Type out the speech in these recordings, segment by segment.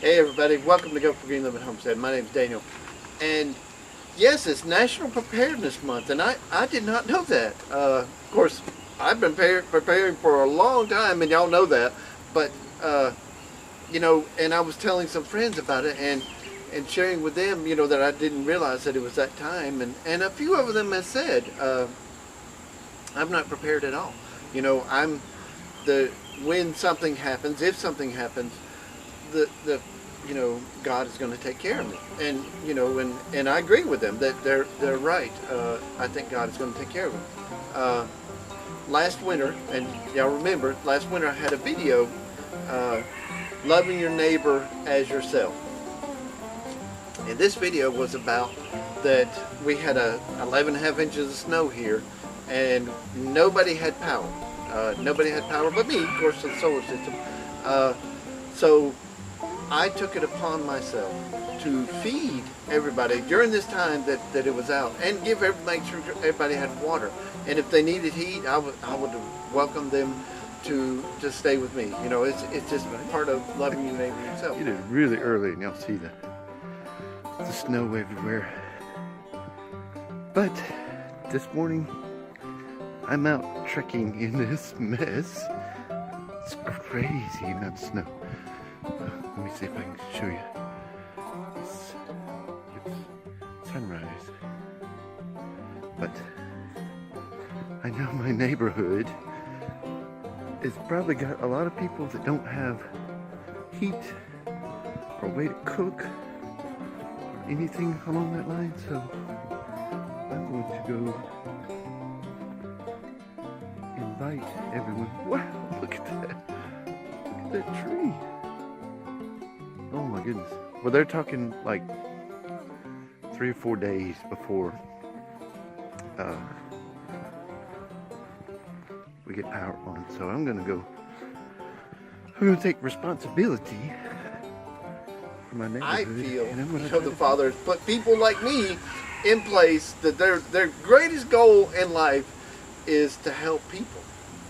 Hey everybody, welcome to Go for Green Living Homestead. My name is Daniel. And yes, it's National Preparedness Month, and I did not know that. Of course, I've been preparing for a long time, and y'all know that. But, and I was telling some friends about it and sharing with them, that I didn't realize that it was that time. And a few of them have said, I'm not prepared at all. When something happens, if something happens, God is going to take care of me, and I agree with them that they're right. I think God is going to take care of me. Last winter, and y'all remember, last winter I had a video, loving your neighbor as yourself, and this video was about that we had 11.5 inches of snow here, and nobody had power. Nobody had power but me, of course, to the solar system. So I took it upon myself to feed everybody during this time that it was out, and make sure everybody had water. And if they needed heat, I would welcome them to stay with me. It's just part of loving your neighbor yourself. It is really early, and y'all see the snow everywhere. But this morning, I'm out trekking in this mess. It's crazy amount of snow. Let me see if I can show you. It's sunrise. But I know my neighborhood has probably got a lot of people that don't have heat or a way to cook or anything along that line. So I'm going to go invite everyone. Wow, look at that. Look at that tree. Oh my goodness. Well, they're talking like 3 or 4 days before we get power on. So I'm gonna take responsibility for my neighborhood. I feel the Father has put people like me in place that their greatest goal in life is to help people,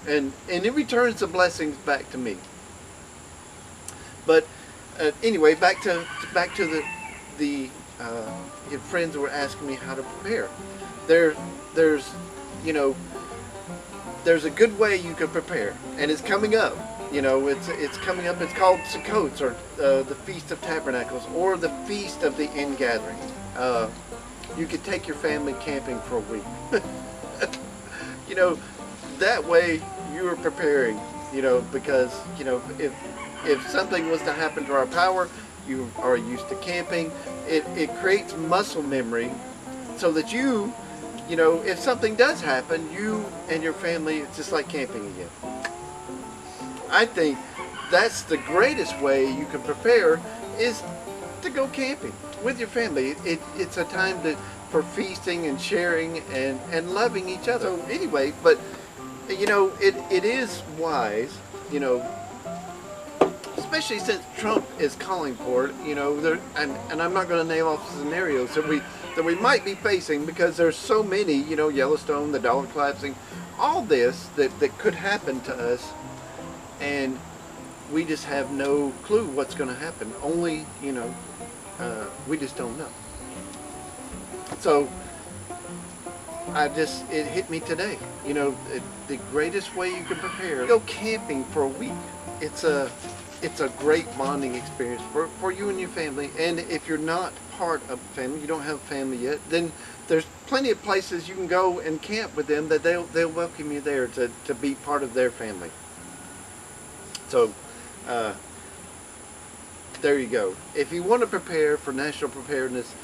and it returns the blessings back to me. But anyway, back to the friends were asking me how to prepare. There's a good way you can prepare, and it's coming up. It's coming up. It's called Sukkot, or the Feast of Tabernacles, or the Feast of the Ingathering. You could take your family camping for a week. That way you are preparing. Because if something was to happen to our power, you are used to camping. It creates muscle memory, so that if something does happen, you and your family, it's just like camping again. I think that's the greatest way you can prepare, is to go camping with your family. It's a time for feasting and sharing and loving each other. So anyway, but it is wise, especially since Trump is calling for it, and I'm not going to name off scenarios that we might be facing, because there's so many, Yellowstone, the dollar collapsing, all this that could happen to us, and we just have no clue what's going to happen. Only, we just don't know. So it hit me today. The greatest way you can prepare, go camping for a week. It's a great bonding experience for you and your family. And if you're not part of a family, you don't have a family yet, then there's plenty of places you can go and camp with them that they'll welcome you there to be part of their family. So there you go. If you want to prepare for National Preparedness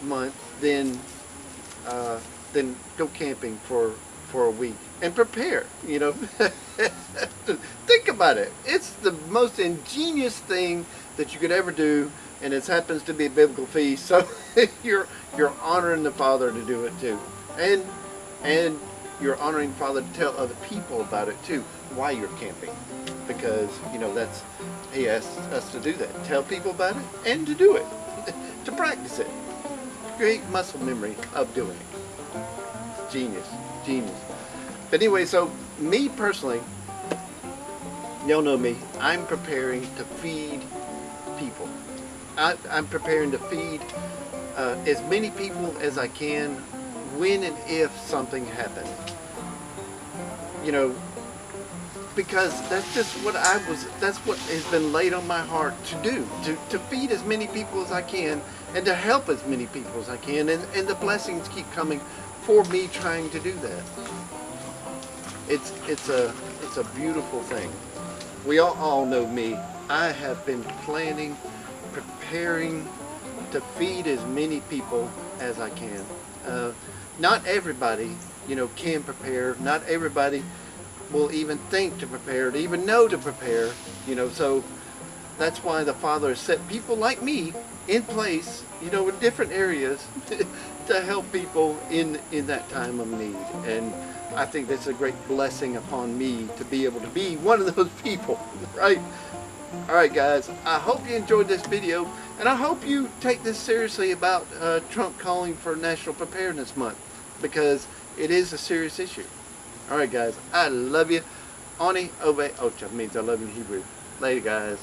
Month, then go camping for a week and prepare. Think about it. It's the most ingenious thing that you could ever do, and it happens to be a biblical feast. So you're honoring the Father to do it too, and you're honoring Father to tell other people about it too, why you're camping, because He asks us to do that, tell people about it, and to do it, to practice it, create muscle memory of doing it. Genius. But anyway, so me personally, y'all know me, I'm preparing to feed people. I'm preparing to feed as many people as I can when and if something happens. You know, because that's just what that's what has been laid on my heart to do, to feed as many people as I can and to help as many people as I can, and the blessings keep coming for me trying to do that. It's a beautiful thing. We all know me. I have been planning, preparing to feed as many people as I can. Not everybody, you know, can prepare. Not everybody will even think to prepare, to even know to prepare, you know. So that's why the Father has set people like me in place, you know, in different areas to help people in that time of need. And I think that's a great blessing upon me to be able to be one of those people, right? All right, guys, I hope you enjoyed this video, and I hope you take this seriously about Trump calling for National Preparedness Month, because it is a serious issue. All right, guys, I love you. Ani Obe Ocha means I love you in Hebrew. Later, guys.